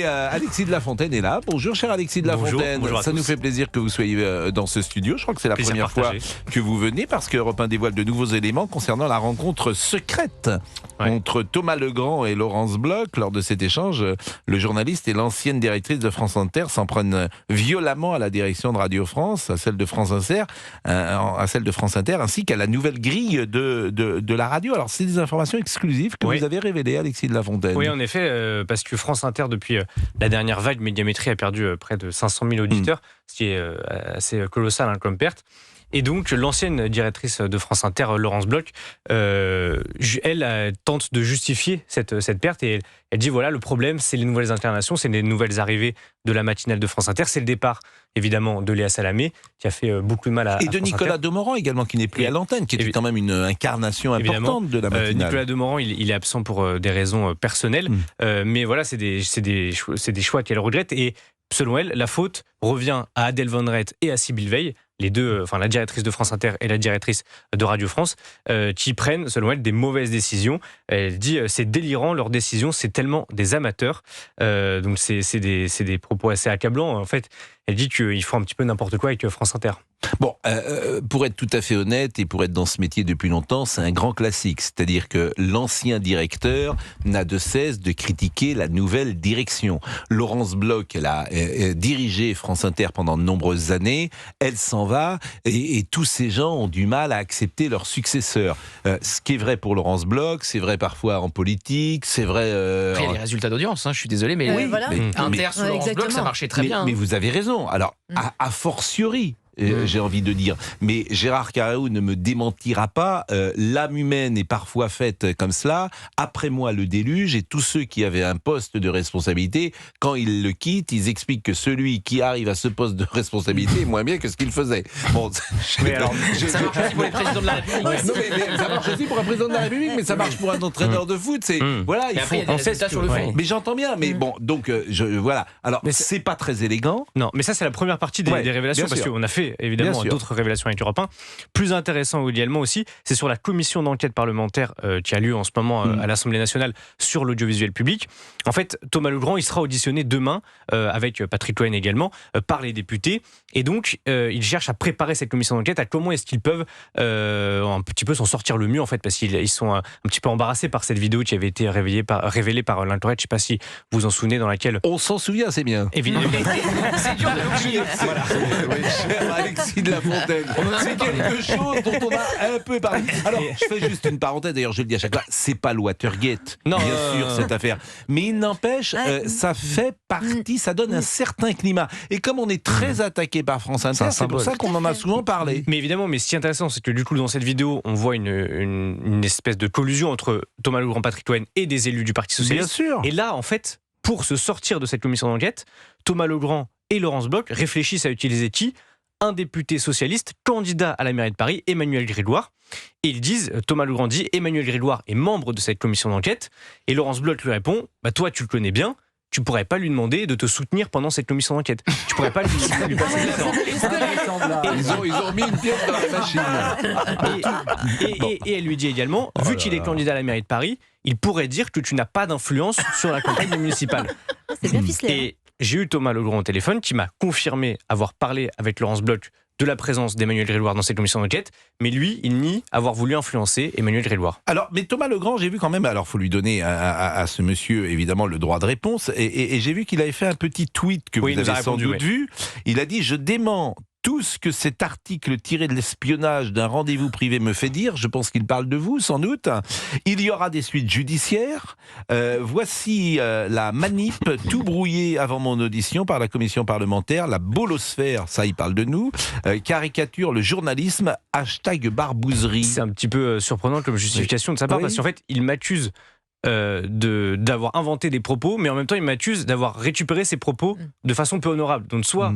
Alexis de la Fontaine est là. Bonjour cher Alexis de la Fontaine. Bonjour Ça nous fait plaisir que vous soyez dans ce studio. Je crois que c'est la première fois que vous venez parce que Europe 1 dévoile de nouveaux éléments concernant la rencontre secrète entre Thomas Legrand et Laurence Bloch. Lors de cet échange, le journaliste et l'ancienne directrice de France Inter s'en prennent violemment à la direction de Radio France, à celle de France Inter, ainsi qu'à la nouvelle grille de la radio. Alors c'est des informations exclusives que vous avez révélées, Alexis de la Fontaine. Oui, en effet, parce que France Inter, depuis la dernière vague médiamétrie, a perdu près de 500 000 auditeurs, ce qui est assez colossal comme perte. Et donc, l'ancienne directrice de France Inter, Laurence Bloch, elle tente de justifier cette perte et elle dit voilà, le problème, c'est les nouvelles incarnations, c'est les nouvelles arrivées de la matinale de France Inter, c'est le départ, évidemment, de Léa Salamé, qui a fait beaucoup de mal à et de Nicolas Demorand également, qui n'est plus à l'antenne, qui était quand même une incarnation importante de la matinale. Nicolas Demorand, il est absent pour des raisons personnelles, mais voilà, c'est des choix qu'elle regrette. Et selon elle, la faute revient à Adèle Van Rett et à Sybille Veil, les deux, la directrice de France Inter et la directrice de Radio France, qui prennent, selon elle, des mauvaises décisions. Elle dit c'est délirant, leurs décisions, c'est tellement des amateurs. Donc c'est des propos assez accablants. En fait, elle dit qu'ils font un petit peu n'importe quoi avec France Inter. Bon, pour être tout à fait honnête et pour être dans ce métier depuis longtemps, c'est un grand classique. C'est-à-dire que l'ancien directeur n'a de cesse de critiquer la nouvelle direction. Laurence Bloch, elle a dirigé France Inter pendant de nombreuses années. Elle s'en va et tous ces gens ont du mal à accepter leur successeur. Ce qui est vrai pour Laurence Bloch, c'est vrai parfois en politique, c'est vrai... Après, les résultats d'audience, je suis désolé, mais Inter sous Laurence Bloch, ça marchait très bien. Mais vous avez raison. Alors, a fortiori... j'ai envie de dire. Mais Gérard Carreau ne me démentira pas. L'âme humaine est parfois faite comme cela. Après moi, le déluge. Et tous ceux qui avaient un poste de responsabilité, quand ils le quittent, ils expliquent que celui qui arrive à ce poste de responsabilité est moins bien que ce qu'il faisait. Bon, ça marche aussi pour les présidents de la République. Non, mais ça marche aussi pour un président de la République, mais ça marche pour un entraîneur de foot. C'est voilà. Et après, il y a des résultats sur le fond. Mais j'entends bien. Mais bon, donc voilà. Alors, mais c'est pas très élégant. Non, mais ça c'est la première partie des révélations, parce qu'on a fait évidemment d'autres révélations avec Europe 1. Plus intéressant également aussi, c'est sur la commission d'enquête parlementaire qui a lieu en ce moment à l'Assemblée nationale sur l'audiovisuel public. En fait, Thomas Legrand, il sera auditionné demain avec Patrick Cohen également par les députés, et donc il cherche à préparer cette commission d'enquête, à comment est-ce qu'ils peuvent un petit peu s'en sortir le mieux, en fait, parce qu'ils sont un petit peu embarrassés par cette vidéo qui avait été révélée par l'internet. Je ne sais pas si vous vous en souvenez, dans laquelle... On s'en souvient, c'est bien. Évidemment. C'est dur de l'oublier. Voilà. Cher Alexis de la Fontaine, c'est quelque chose dont on a un peu parlé. Alors, je fais juste une parenthèse, d'ailleurs je le dis à chaque fois, c'est pas le Watergate, bien sûr, cette affaire. Mais il n'empêche, ça fait partie, ça donne un certain climat. Et comme on est très attaqué par France Inter, c'est pour ça qu'on en a souvent parlé. Mais évidemment, mais ce qui est intéressant, c'est que du coup, dans cette vidéo, on voit une espèce de collusion entre Thomas Legrand, Patrick Cohen et des élus du Parti Socialiste. Bien sûr. Et là, en fait, pour se sortir de cette commission d'enquête, Thomas Legrand et Laurence Bloch réfléchissent à utiliser qui ? Un député socialiste, candidat à la mairie de Paris, Emmanuel Grégoire. Et ils disent, Thomas Legrand dit, Emmanuel Grégoire est membre de cette commission d'enquête. Et Laurence Bloch lui répond, toi tu le connais bien, tu pourrais pas lui demander de te soutenir pendant cette commission d'enquête. Tu pourrais pas lui passer le temps. Ils ont mis une pièce dans la machine. Et elle lui dit également, vu qu'il est candidat à la mairie de Paris, il pourrait dire que tu n'as pas d'influence sur la campagne municipale. C'est bien ficelé. Et j'ai eu Thomas Legrand au téléphone qui m'a confirmé avoir parlé avec Laurence Bloch de la présence d'Emmanuel Grégoire dans cette commission d'enquête, mais lui, il nie avoir voulu influencer Emmanuel Grégoire. Alors, mais Thomas Legrand, j'ai vu quand même, alors faut lui donner à ce monsieur, évidemment, le droit de réponse, et j'ai vu qu'il avait fait un petit tweet que vous avez sans doute vu. Il a dit « Je dément tout ce que cet article tiré de l'espionnage d'un rendez-vous privé me fait dire », je pense qu'il parle de vous, sans doute. Il y aura des suites judiciaires. Voici la manip, tout brouillé avant mon audition par la commission parlementaire, la bolosphère, ça il parle de nous, caricature le journalisme, #barbouzerie. C'est un petit peu surprenant comme justification de sa part, parce qu'en fait, il m'accuse d'avoir inventé des propos, mais en même temps, il m'accuse d'avoir récupéré ses propos de façon peu honorable. Donc soit...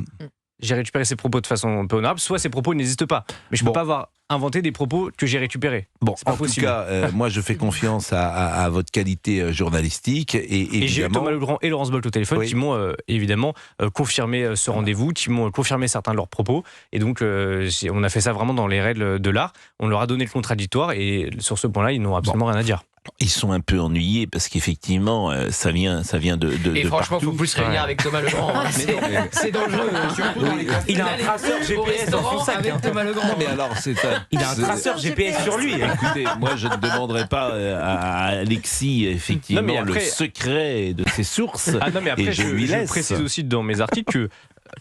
j'ai récupéré ses propos de façon peu honorable, soit ses propos n'existent pas. Mais je ne peux pas avoir inventé des propos que j'ai récupérés. Bon, en tout cas, moi je fais confiance à votre qualité journalistique. Et j'ai eu Thomas Legrand et Laurence Bloch au téléphone qui m'ont évidemment confirmé ce rendez-vous, qui m'ont confirmé certains de leurs propos. Et donc, on a fait ça vraiment dans les règles de l'art. On leur a donné le contradictoire et sur ce point-là, ils n'ont absolument rien à dire. Ils sont un peu ennuyés parce qu'effectivement, ça vient de Et franchement, partout. faut plus se réunir avec Thomas Legrand. C'est dangereux. Il a un traceur GPS dans son sac avec Thomas Legrand. Non, mais alors, il a un traceur GPS sur lui. Écoutez, moi, je ne demanderai pas à Alexis, effectivement, le secret de ses sources. Ah non, mais après, je précise aussi dans mes articles que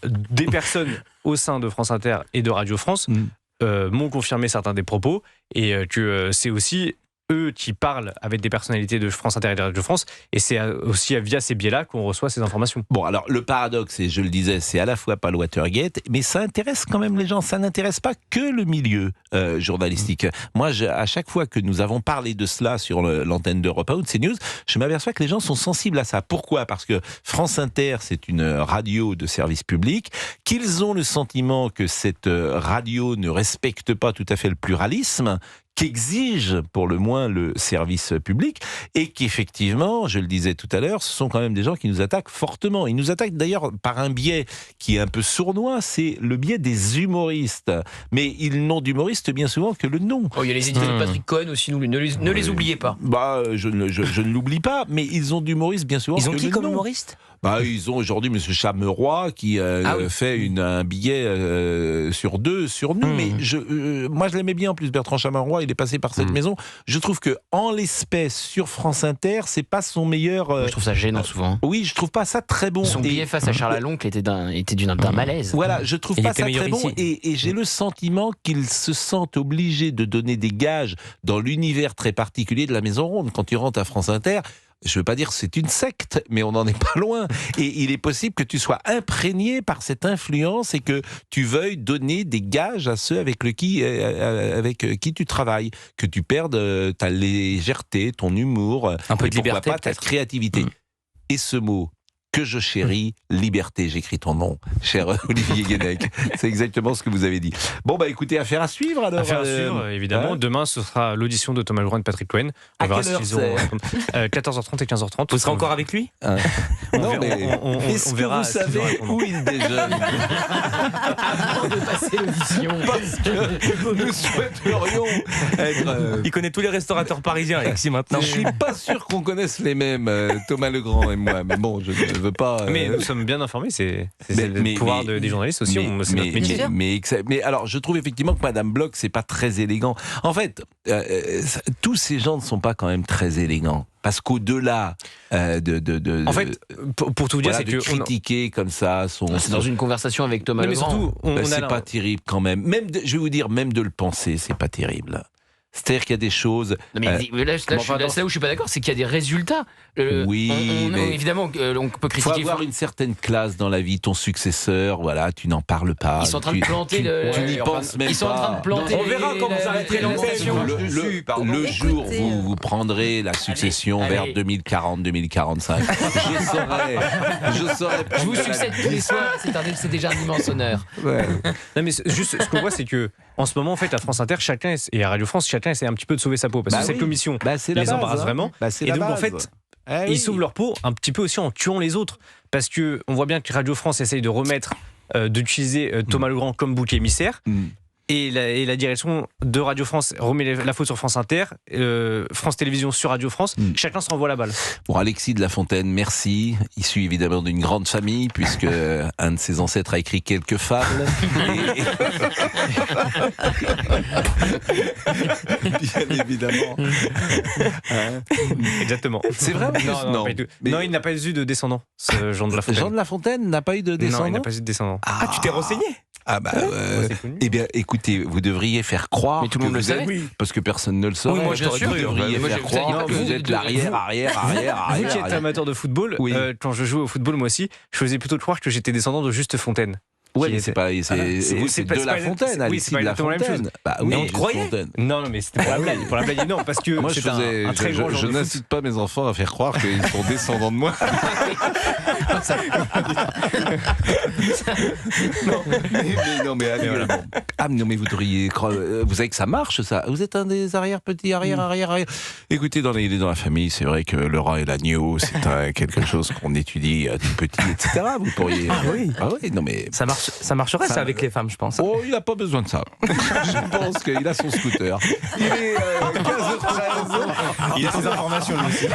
des personnes au sein de France Inter et de Radio France m'ont confirmé certains des propos et que c'est aussi eux qui parlent avec des personnalités de France Inter et de Radio France, et c'est aussi via ces biais-là qu'on reçoit ces informations. Bon, alors le paradoxe, et je le disais, c'est à la fois pas le Watergate, mais ça intéresse quand même les gens, ça n'intéresse pas que le milieu journalistique. Moi, à chaque fois que nous avons parlé de cela sur l'antenne d'Europe 1 ou de CNews, je m'aperçois que les gens sont sensibles à ça. Pourquoi ? Parce que France Inter, c'est une radio de service public, qu'ils ont le sentiment que cette radio ne respecte pas tout à fait le pluralisme, qu'exige pour le moins le service public, et qu'effectivement, je le disais tout à l'heure, ce sont quand même des gens qui nous attaquent fortement. Ils nous attaquent d'ailleurs par un biais qui est un peu sournois, c'est le biais des humoristes. Mais ils n'ont d'humoristes bien souvent que le nom. Oh, il y a les éditions de Patrick Cohen aussi, ne les oubliez pas. Bah, je ne l'oublie pas, mais ils ont d'humoristes bien souvent que le nom. Ils ont qui comme humoriste ? Bah, ils ont aujourd'hui M. Chameroy qui fait un billet sur 2 sur nous. Mais moi, je l'aimais bien en plus, Bertrand Chameroy. Il est passé par cette maison. Je trouve que en l'espèce sur France Inter, c'est pas son meilleur. Je trouve ça gênant souvent. Oui, je trouve pas ça très bon. Son billet face à Charles Aloncle était d'un malaise. Voilà, je trouve pas ça très bon. Et j'ai le sentiment qu'ils se sentent obligés de donner des gages dans l'univers très particulier de la Maison Ronde. Quand tu rentres à France Inter, je ne veux pas dire c'est une secte, mais on n'en est pas loin. Et il est possible que tu sois imprégné par cette influence et que tu veuilles donner des gages à ceux avec qui tu travailles, que tu perdes ta légèreté, ton humour, un peu de liberté, pas ta créativité. Et ce mot que je chéris, liberté, j'écris ton nom, cher Olivier Guénec. C'est exactement ce que vous avez dit. Bon, bah écoutez, affaire à suivre alors. Affaire à suivre, évidemment. Demain, ce sera l'audition de Thomas Legrand et de Patrick Cohen. On verra s'ils auront 14h30 et 15h30. Vous serez encore avec lui Non, mais est-ce que vous savez où il déjeune avant de passer l'audition? Parce que nous souhaiterions être... Il connaît tous les restaurateurs parisiens, Alexis, maintenant. Je suis pas sûr qu'on connaisse les mêmes, Thomas Legrand et moi. Mais bon, je ne veux pas... Mais nous sommes bien informés, c'est le pouvoir des journalistes aussi, c'est notre métier. Mais alors, je trouve effectivement que Madame Bloch, c'est pas très élégant. En fait, tous ces gens ne sont pas quand même très élégants. Parce qu'au-delà en fait, pour tout dire, c'est que critiquer comme ça c'est dans une conversation avec Thomas Legrand. Mais surtout, c'est pas terrible quand même. Je vais vous dire, même de le penser, c'est pas terrible. C'est-à-dire qu'il y a des choses... Non mais là où je suis pas d'accord, c'est qu'il y a des résultats. Mais évidemment, on peut critiquer... Il faut avoir une certaine classe dans la vie. Ton successeur, voilà, tu n'en parles pas. Ils sont en train de planter... Tu n'y penses même pas. Ils sont en train de planter... On verra quand vous arrêterez l'antenne. Le jour où vous prendrez la succession vers 2040-2045, je saurai... Je vous succède tous les soirs, c'est déjà un immense honneur. Ouais. Non mais juste, ce qu'on voit, c'est que en ce moment, en fait, à France Inter, et à Radio France, chacun essaie un petit peu de sauver sa peau, parce que cette commission les embarrasse vraiment. Et donc, en fait, ils sauvent leur peau un petit peu aussi en tuant les autres. Parce qu'on voit bien que Radio France essaye de remettre, d'utiliser Thomas Legrand comme bouc émissaire. Et la direction de Radio France remet la faute sur France Inter, France Télévisions sur Radio France. Chacun se renvoie la balle. Bon, Alexis de La Fontaine, merci. Issu évidemment d'une grande famille, puisque un de ses ancêtres a écrit quelques fables. Bien évidemment. Exactement. C'est vrai? Non, il n'a pas eu de descendant, ce Jean de La Fontaine. Jean de La Fontaine n'a pas eu de descendant? Non, il n'a pas eu de descendant. Ah, tu t'es renseigné? Ah bah, eh bien, écoutez, vous devriez faire croire. Mais tout le monde le savait. Parce que personne ne le saurait. Oui, moi, bien sûr. Vous devriez faire croire que vous êtes l'arrière. Vous qui êtes amateur de football, quand je jouais au football, moi aussi, je faisais plutôt croire que j'étais descendant de Juste Fontaine. Ouais, mais c'est de La Fontaine, oui, c'est pas exactement la même chose. Bah oui, on te croyait. Non, mais c'était pour la blague. Pour la blague, non, parce que moi, un très grand genre je n'incite pas mes enfants à faire croire qu'ils sont descendants de moi. Non, mais non, mais vous devriez croire. Vous savez que ça marche, ça. Vous êtes un des arrière. Écoutez, dans la famille, c'est vrai que le rat et l'agneau, c'est quelque chose qu'on étudie tout petit, etc. Vous pourriez. Ah oui, non mais ça marcherait ça avec les femmes, je pense. Oh, il n'a pas besoin de ça. Je pense qu'il a son scooter. Il est 15h13. Il a ses informations lui aussi.